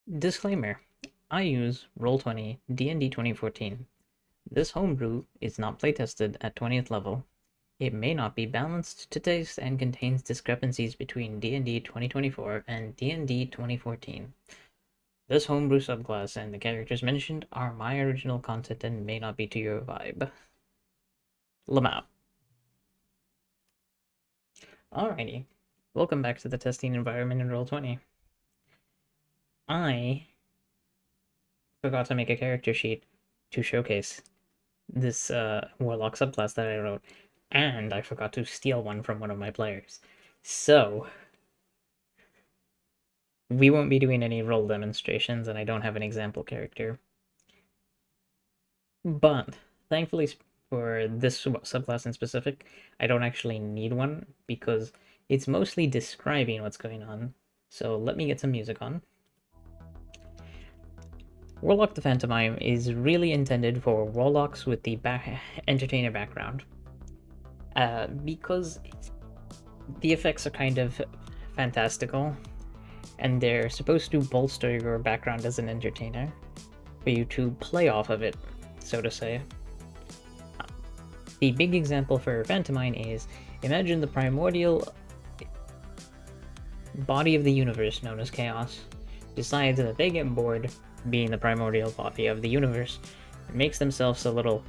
Disclaimer: I use Roll20 DnD 2014. This homebrew is not playtested at 20th level. It may not be balanced to taste and contains discrepancies between DnD 2024 and DnD 2014. This homebrew subclass and the characters mentioned are my original content and may not be to your vibe. Lamau. Alrighty, welcome back to the testing environment in Roll20. I forgot to make a character sheet to showcase this Warlock subclass that I wrote, and I forgot to steal one from one of my players. So, we won't be doing any role demonstrations, and I don't have an example character. But, thankfully for this subclass in specific, I don't actually need one, because it's mostly describing what's going on. So let me get some music on. Warlock the Pantomime is really intended for Warlocks with the entertainer background. Because the effects are kind of fantastical, and they're supposed to bolster your background as an entertainer, for you to play off of it, so to say. The big example for Pantomime is, imagine the primordial body of the universe known as Chaos decides that they get bored being the primordial body of the universe, and makes themselves a little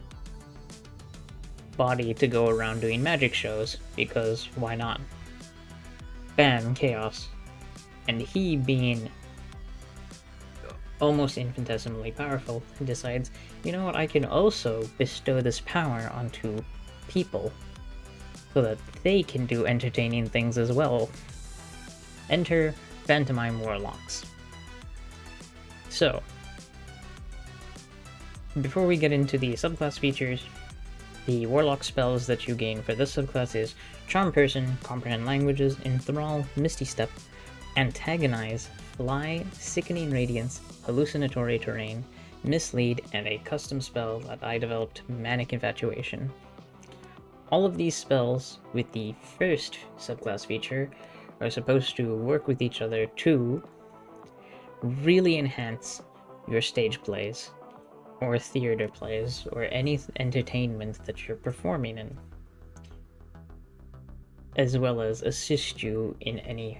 body to go around doing magic shows, because why not? Bam, Chaos. And he, being almost infinitesimally powerful, decides, you know what, I can also bestow this power onto people, so that they can do entertaining things as well. Enter Pantomime Warlocks. So, before we get into the subclass features, the Warlock spells that you gain for this subclass is Charm Person, Comprehend Languages, Enthrall, Misty Step, Antagonize, Fly, Sickening Radiance, Hallucinatory Terrain, Mislead, and a custom spell that I developed, Manic Infatuation. All of these spells, with the first subclass feature, are supposed to work with each other to really enhance your stage plays, or theater plays, or any entertainment that you're performing in, as well as assist you in any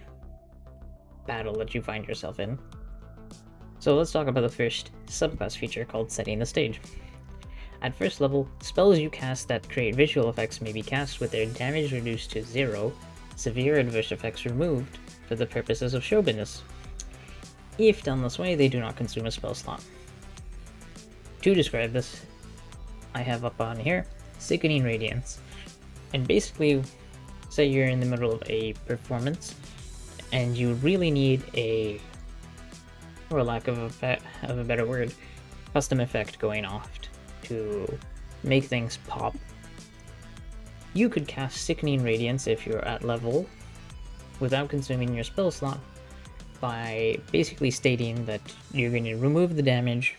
battle that you find yourself in. So let's talk about the first subclass feature called Setting the Stage. At first level, spells you cast that create visual effects may be cast with their damage reduced to 0, severe adverse effects removed, for the purposes of show business. If done this way, they do not consume a spell slot. To describe this, I have up on here Sickening Radiance. And basically, say you're in the middle of a performance, and you really need a, for lack of a better word, custom effect going off to make things pop. You could cast Sickening Radiance if you're at level, without consuming your spell slot, by basically stating that you're going to remove the damage,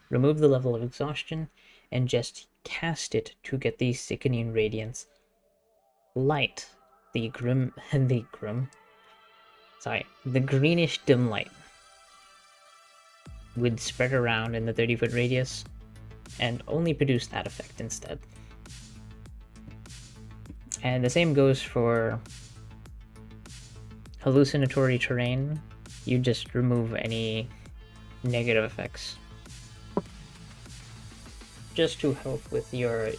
remove the level of exhaustion, and just cast it to get the Sickening Radiance light. The greenish dim light would spread around in the 30-foot radius, and only produce that effect instead. And the same goes for Hallucinatory Terrain. You just remove any negative effects, just to help with your,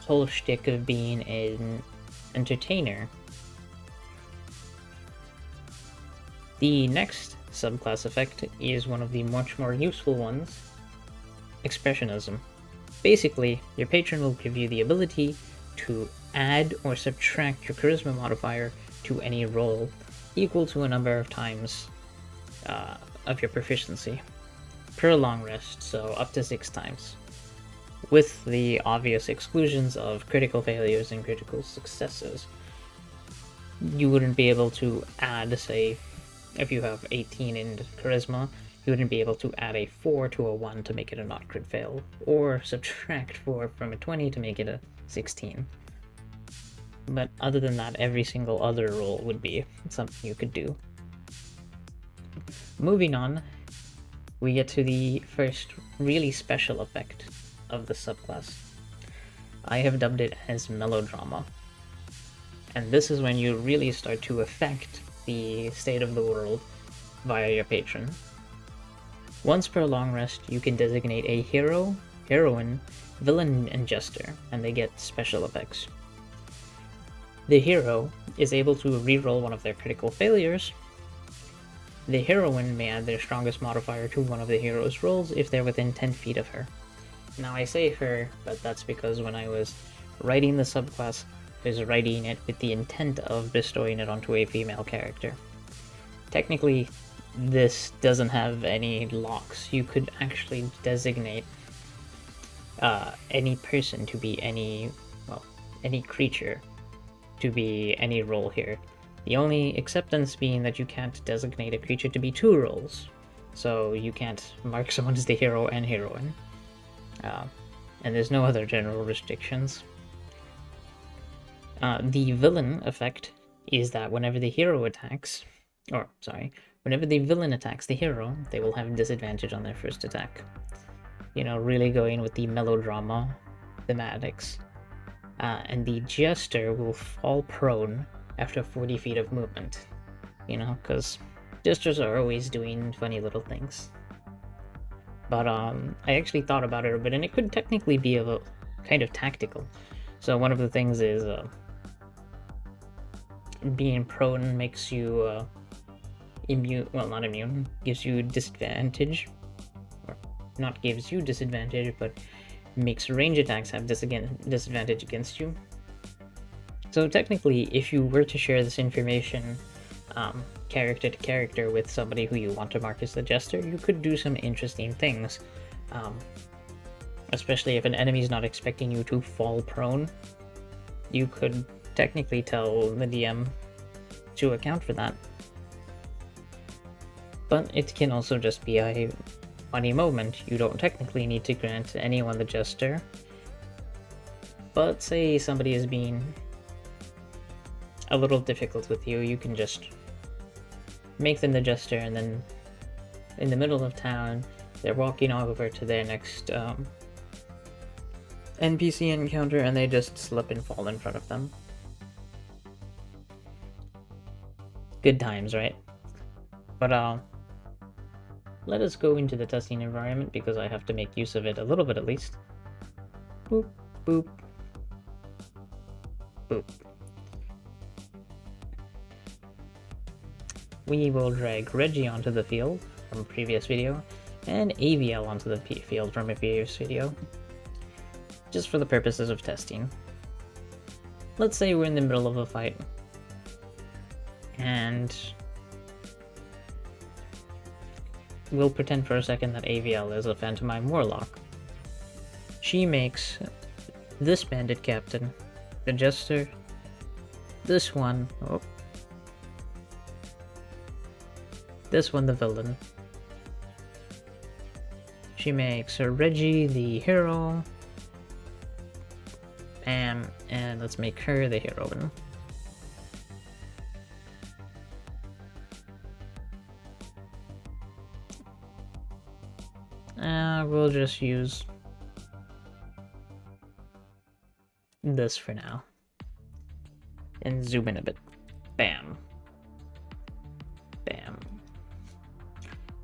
whole shtick of being an entertainer. The next subclass effect is one of the much more useful ones, Expressionism. Basically, your patron will give you the ability to add or subtract your charisma modifier to any roll, equal to a number of times of your proficiency per long rest, so up to 6 times, with the obvious exclusions of critical failures and critical successes. You wouldn't be able to add, say, if you have 18 in charisma, you wouldn't be able to add a 4 to a 1 to make it a not crit fail, or subtract 4 from a 20 to make it a 16. But other than that, every single other roll would be something you could do. moving on, we get to the first really special effect of the subclass. I have dubbed it as melodrama. And this is when you really start to affect the state of the world via your patron. Once per long rest, you can designate a hero, heroine, villain, and jester, and they get special effects. The hero is able to reroll one of their critical failures. The heroine may add their strongest modifier to one of the hero's rolls if they're within 10 feet of her. Now I say her, but that's because when I was writing the subclass, I was writing it with the intent of bestowing it onto a female character. Technically, this doesn't have any locks. You could actually designate any person to be any creature to be any role here. The only acceptance being that you can't designate a creature to be 2 roles. So you can't mark someone as the hero and heroine. And there's no other general restrictions. The villain effect is that whenever the hero attacks, whenever the villain attacks the hero, they will have disadvantage on their first attack. You know, really going with the melodrama thematics. And the jester will fall prone after 40 feet of movement. You know, because jesters are always doing funny little things. But I actually thought about it a bit, and it could technically be a kind of tactical. So one of the things is being prone makes you immune, well, not immune, gives you disadvantage, or not gives you disadvantage, but makes range attacks have disadvantage against you. So technically, if you were to share this information character to character with somebody who you want to mark as the jester, you could do some interesting things. Especially if an enemy's not expecting you to fall prone, you could technically tell the DM to account for that. But it can also just be a funny moment. You don't technically need to grant anyone the jester. But say somebody is being a little difficult with you, you can just make them the jester, and then in the middle of town, they're walking over to their next NPC encounter, and they just slip and fall in front of them. Good times, right? But let us go into the testing environment, because I have to make use of it a little bit at least. Boop, boop, boop. We will drag Reggie onto the field from a previous video, and AVL onto the field from a previous video, just for the purposes of testing. Let's say we're in the middle of a fight, and we'll pretend for a second that AVL is a Pantomime Warlock. She makes this bandit captain the jester, this one the villain. She makes her Reggie the hero, and let's make her the heroine. We'll just use this for now. And zoom in a bit. Bam. Bam.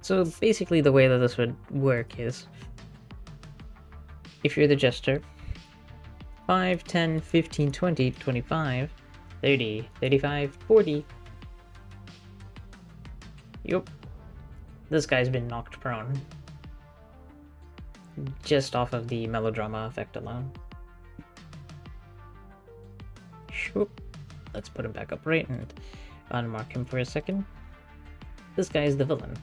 So basically the way that this would work is, if you're the jester, 5, 10, 15, 20, 25, 30, 35, 40. Yup. This guy's been knocked prone. Just off of the melodrama effect alone. Shoop. Let's put him back upright and unmark him for a second. This guy is the villain.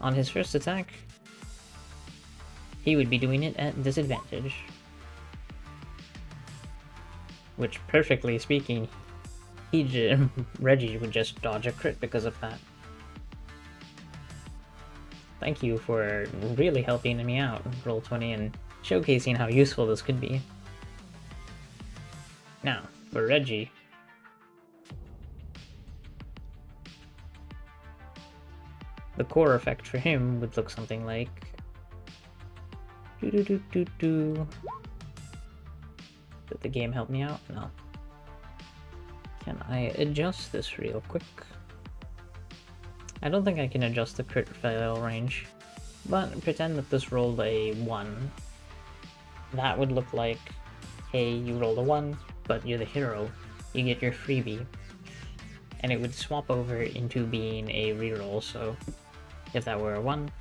On his first attack, he would be doing it at disadvantage. Which, perfectly speaking, Reggie would just dodge a crit because of that. Thank you for really helping me out, Roll20, and showcasing how useful this could be. Now, for Reggie, the core effect for him would look something like... Did the game help me out? No. Can I adjust this real quick? I don't think I can adjust the crit fail range, but pretend that this rolled a 1. That would look like, hey, you rolled a 1, but you're the hero. You get your freebie. And it would swap over into being a reroll, so if that were a 1,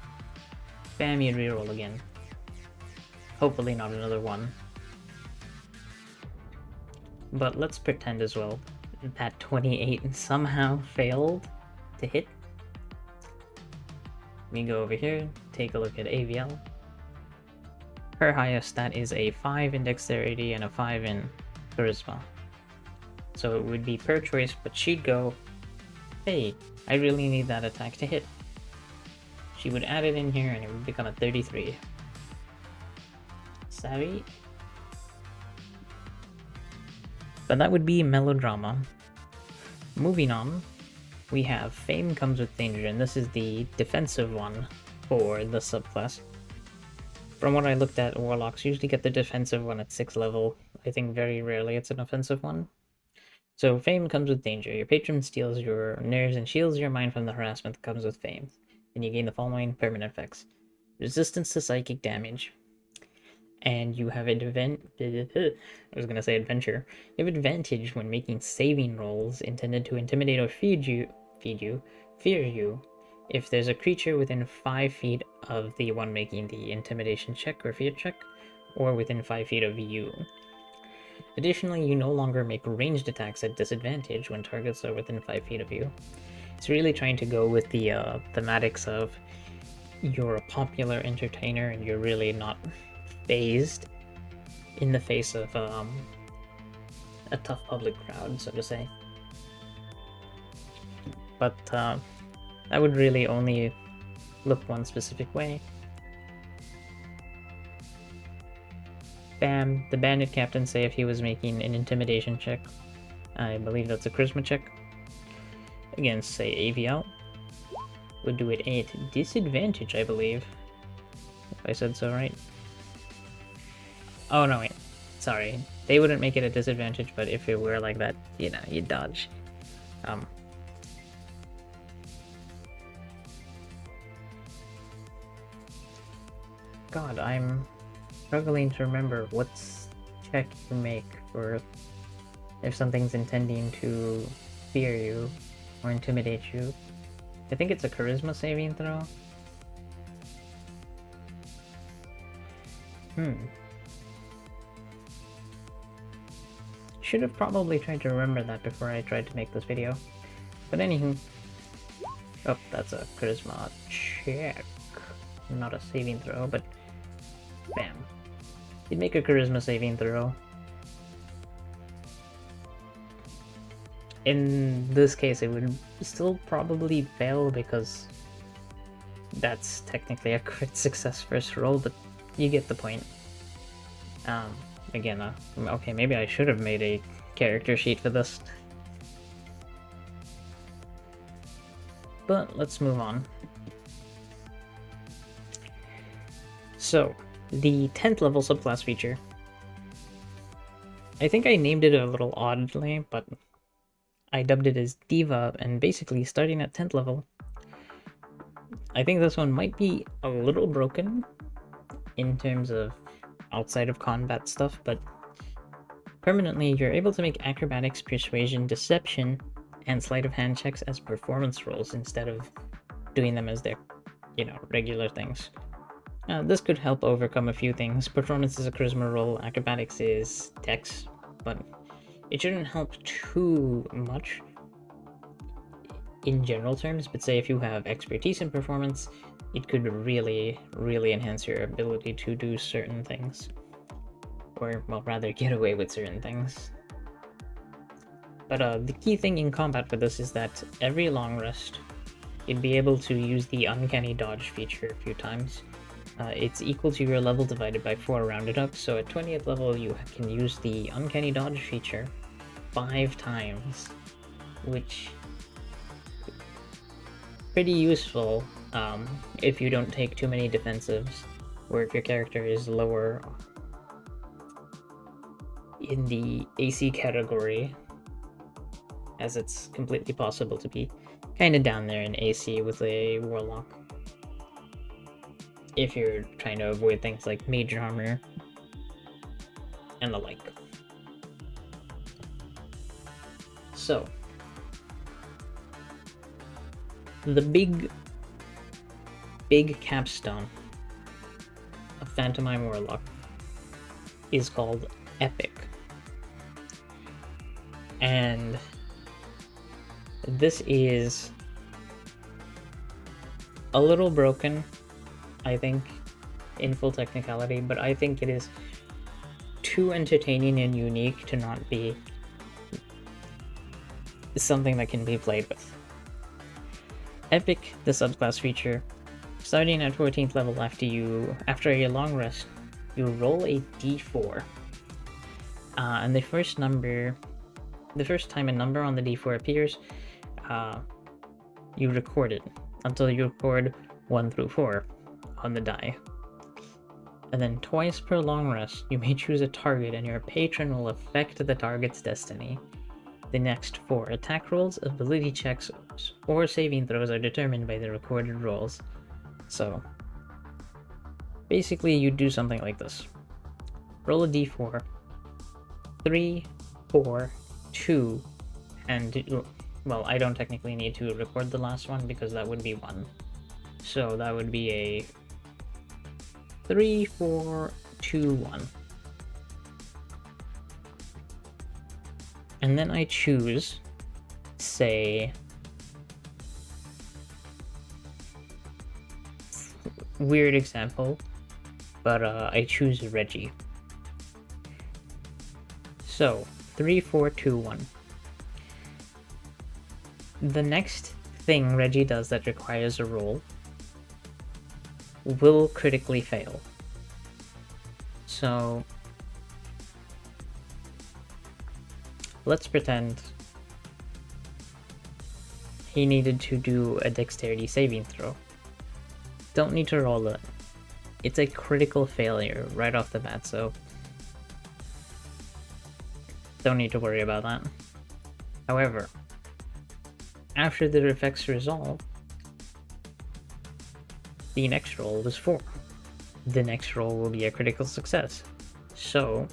bam, you'd reroll again. Hopefully not another 1. But let's pretend as well that 28 somehow failed to hit. We go over here, take a look at AVL. Her highest stat is a 5 in dexterity and a 5 in charisma. So it would be per choice, but she'd go, hey, I really need that attack to hit. She would add it in here and it would become a 33. Savvy? But that would be melodrama. Moving on, we have Fame Comes with Danger, and this is the defensive one for the subclass. From what I looked at, Warlocks usually get the defensive one at 6th level. I think very rarely it's an offensive one. So Fame Comes with Danger. Your patron steals your nerves and shields your mind from the harassment that comes with fame. And you gain the following permanent effects. Resistance to psychic damage. And you have adventure. You have advantage when making saving rolls intended to intimidate or fear you, if there's a creature within 5 feet of the one making the intimidation check or fear check, or within 5 feet of you. Additionally, you no longer make ranged attacks at disadvantage when targets are within 5 feet of you. It's really trying to go with the thematics of you're a popular entertainer and you're really not phased in the face of a tough public crowd, so to say. But that would really only look one specific way. Bam, the bandit captain say if he was making an intimidation check, I believe that's a charisma check, against, say, AVL, would do it at disadvantage, I believe, if I said so right. Oh no, wait, sorry, they wouldn't make it a disadvantage, but if it were like that, you know, you dodge. God, I'm struggling to remember what's check you make for if something's intending to fear you or intimidate you. I think it's a charisma saving throw. Should have probably tried to remember that before I tried to make this video. But anywho. Oh, that's a charisma check. Not a saving throw, but bam. You'd make a charisma saving throw. In this case, it would still probably fail because that's technically a crit success first roll, but you get the point. Again, okay, maybe I should have made a character sheet for this. But let's move on. So, the 10th level subclass feature. I think I named it a little oddly, but I dubbed it as Diva, and basically starting at 10th level, I think this one might be a little broken in terms of outside of combat stuff, but permanently you're able to make acrobatics, persuasion, deception, and sleight of hand checks as performance rolls instead of doing them as their, regular things. This could help overcome a few things. Performance is a charisma roll, acrobatics is dex, but it shouldn't help too much in general terms, but say if you have expertise in performance, it could really, really enhance your ability to do certain things. Or, well, rather get away with certain things. But the key thing in combat for this is that every long rest, you'd be able to use the uncanny dodge feature a few times. It's equal to your level divided by 4 rounded up, so at 20th level you can use the uncanny dodge feature 5 times, which is pretty useful if you don't take too many defensives, or if your character is lower in the AC category, as it's completely possible to be kind of down there in AC with a Warlock, if you're trying to avoid things like mage armor and the like. So, the big capstone of Pantomime Warlock is called Epic. And this is a little broken, I think, in full technicality, but I think it is too entertaining and unique to not be something that can be played with. Epic, the subclass feature, starting at 14th level after a long rest, you roll a d4. And the first time a number on the d4 appears, you record it until you record 1 through 4 on the die. And then twice per long rest, you may choose a target and your patron will affect the target's destiny. The next 4 attack rolls, ability checks, or saving throws are determined by the recorded rolls. So, basically you do something like this. Roll a d4, 3, 4, 2, and, well, I don't technically need to record the last one because that would be 1. So that would be a 3, 4, 2, 1. And then I choose, say, weird example, but I choose Reggie. So, 3, 4, 2, 1. The next thing Reggie does that requires a roll will critically fail. So, let's pretend he needed to do a dexterity saving throw. Don't need to roll it. It's a critical failure right off the bat, so don't need to worry about that. However, after the effects resolve, the next roll was 4. The next roll will be a critical success. So,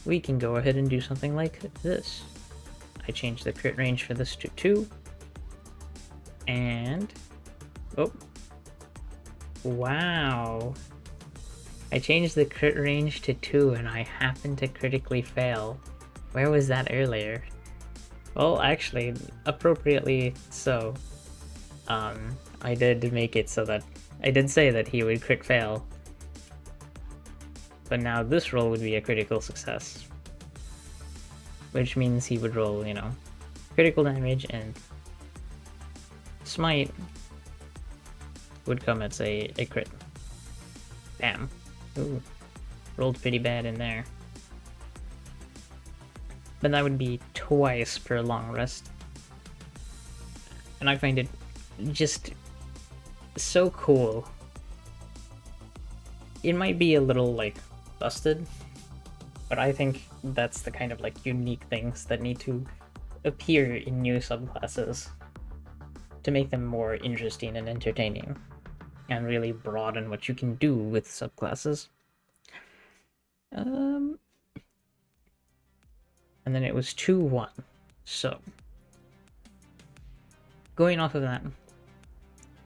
we can go ahead and do something like this. I change the crit range for this to 2. And... oh. Wow. I changed the crit range to 2 and I happened to critically fail. Where was that earlier? Well, actually, appropriately so. I did make it so that... I did say that he would crit fail. But now this roll would be a critical success. Which means he would roll, critical damage, and smite would come as a crit. Bam. Ooh. Rolled pretty bad in there. But that would be twice per long rest. And I find it just so cool. It might be a little, busted, but I think that's the kind of, unique things that need to appear in new subclasses to make them more interesting and entertaining, and really broaden what you can do with subclasses. And then it was 2-1. So, going off of that,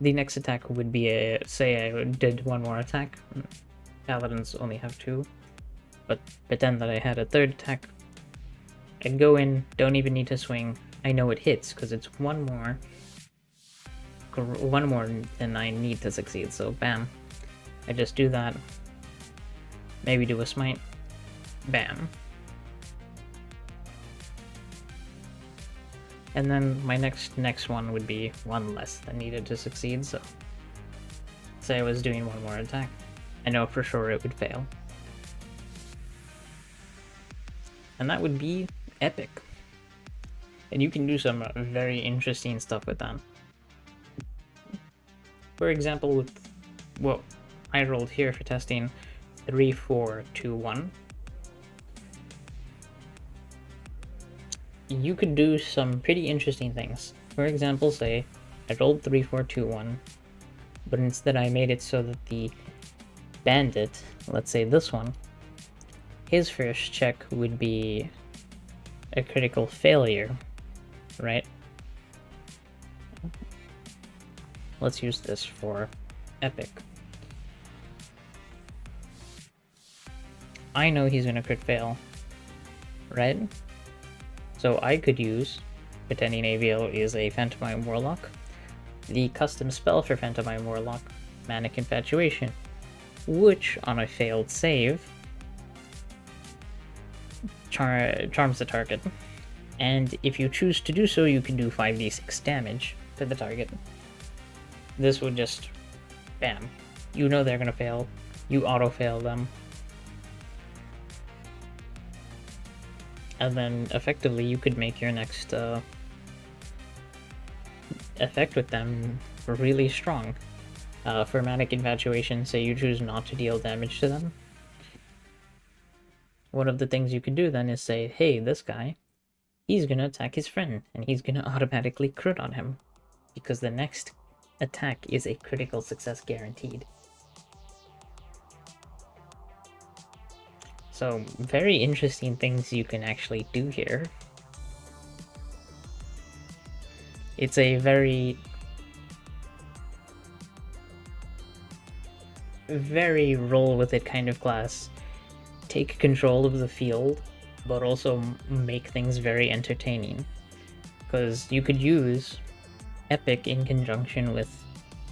the next attack would be say I did 1 more attack. Paladins only have 2. But pretend that I had a 3rd attack. I'd go in, don't even need to swing. I know it hits because it's 1 more. 1 more than I need to succeed, so bam. I just do that. Maybe do a smite. Bam. And then my next one would be 1 less than needed to succeed, so say I was doing 1 more attack. I know for sure it would fail. And that would be Epic. And you can do some very interesting stuff with that. For example, with what I rolled here for testing 3, 4, 2, 1, you could do some pretty interesting things. For example, say I rolled 3, 4, 2, 1, but instead I made it so that the bandit, let's say this one, his first check would be a critical failure, right? Let's use this for epic. I know he's gonna crit fail, right? So I could use, pretending AVL is a Pantomime Warlock, the custom spell for Pantomime Warlock, Manic Infatuation, which, on a failed save, charms the target. And if you choose to do so, you can do 5d6 damage to the target. This would just, bam. You know they're gonna fail, you auto-fail them. And then, effectively, you could make your next effect with them really strong. For Manic Infatuation, say you choose not to deal damage to them. One of the things you could do then is say, hey, this guy, he's gonna attack his friend, and he's gonna automatically crit on him, because the next attack is a critical success guaranteed. So, very interesting things you can actually do here. It's a very roll with it kind of class. Take control of the field, but also make things very entertaining. Because you could use epic in conjunction with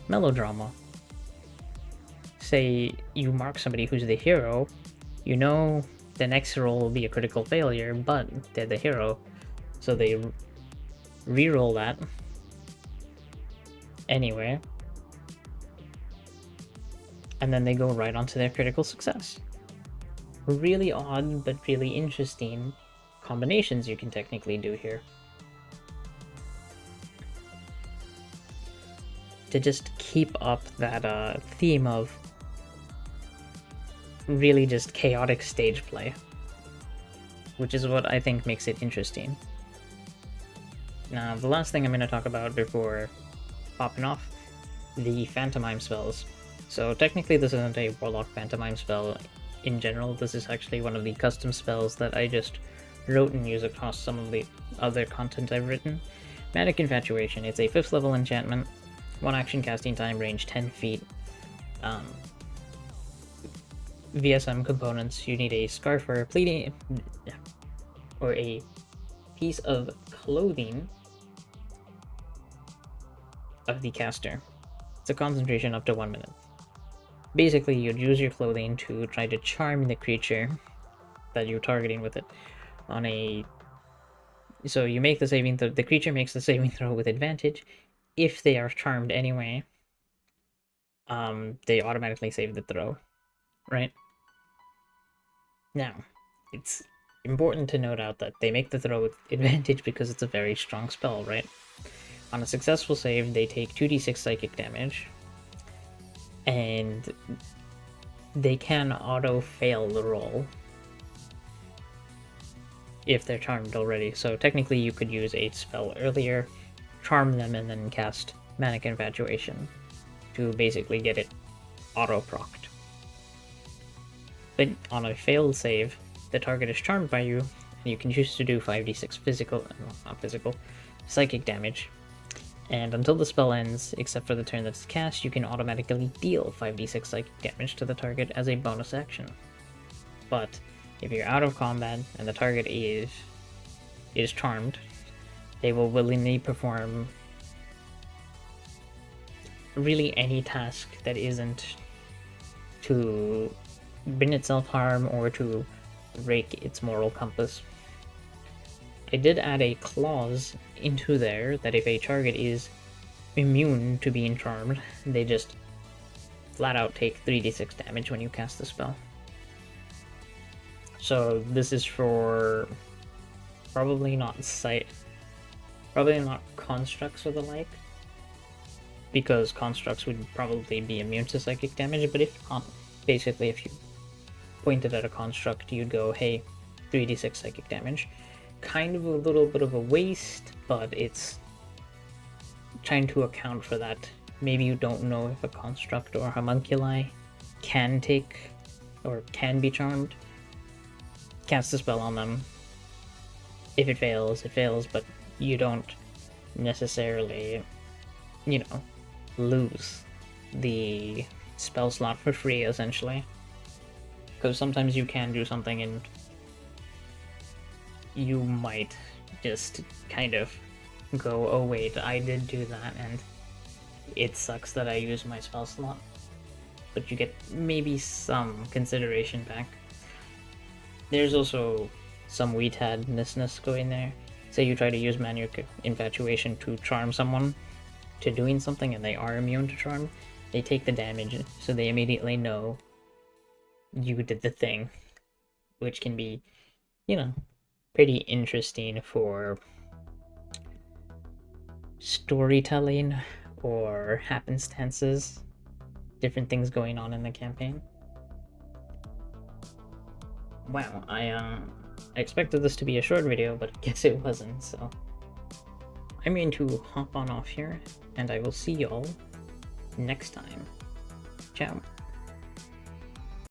melodrama. Say you mark somebody who's the hero, you know the next roll will be a critical failure, but they're the hero, so they re-roll that anyway, and then they go right onto their critical success. Really odd, but really interesting combinations you can technically do here. To just keep up that theme of really just chaotic stage play, which is what I think makes it interesting. Now, the last thing I'm going to talk about before popping off, the Pantomime spells. So technically this isn't a Warlock Pantomime spell in general, this is actually one of the custom spells that I just wrote and use across some of the other content I've written. Manic Infatuation, it's a 5th level enchantment, 1 action casting time, range 10 feet. VSM components, you need a scarf or a pleating, or a piece of clothing of the caster. It's a concentration up to 1 minute. Basically, you'd use your clothing to try to charm the creature that you're targeting with it on a... So you make the saving throw, the creature makes the saving throw with advantage. If they are charmed anyway, they automatically save the throw, right? Now, it's important to note out that they make the throw with advantage because it's a very strong spell, right? On a successful save, they take 2d6 psychic damage, and they can auto-fail the roll if they're charmed already. So technically you could use a spell earlier, charm them, and then cast Manic Infatuation to basically get it auto-procced. But on a failed save, the target is charmed by you, and you can choose to do 5d6 physical, well, not physical, psychic damage. And until the spell ends, except for the turn that's cast, you can automatically deal 5d6 psychic damage to the target as a bonus action. But if you're out of combat and the target is charmed, they will willingly perform really any task that isn't to bring itself harm or to rake its moral compass. I did add a clause into there that if a target is immune to being charmed, they just flat out take 3d6 damage when you cast the spell. So this is for probably not constructs or the like, because constructs would probably be immune to psychic damage, but if not, basically if you pointed at a construct, you'd go, hey, 3d6 psychic damage. Kind of a little bit of a waste, but it's trying to account for that. Maybe you don't know if a construct or homunculi can take, or can be charmed. Cast a spell on them. If it fails, it fails, but you don't necessarily, you know, lose the spell slot for free, essentially. Because sometimes you can do something and you might just kind of go, oh wait, I did do that and it sucks that I used my spell slot. But you get maybe some consideration back. There's also some weetadness going there. Say you try to use Maniac Infatuation to charm someone to doing something and they are immune to charm, they take the damage, so they immediately know you did the thing, which can be, you know, pretty interesting for storytelling or happenstances, different things going on in the campaign. Wow, I expected this to be a short video, but I guess it wasn't, so I'm going to hop on off here, and I will see y'all next time. Ciao.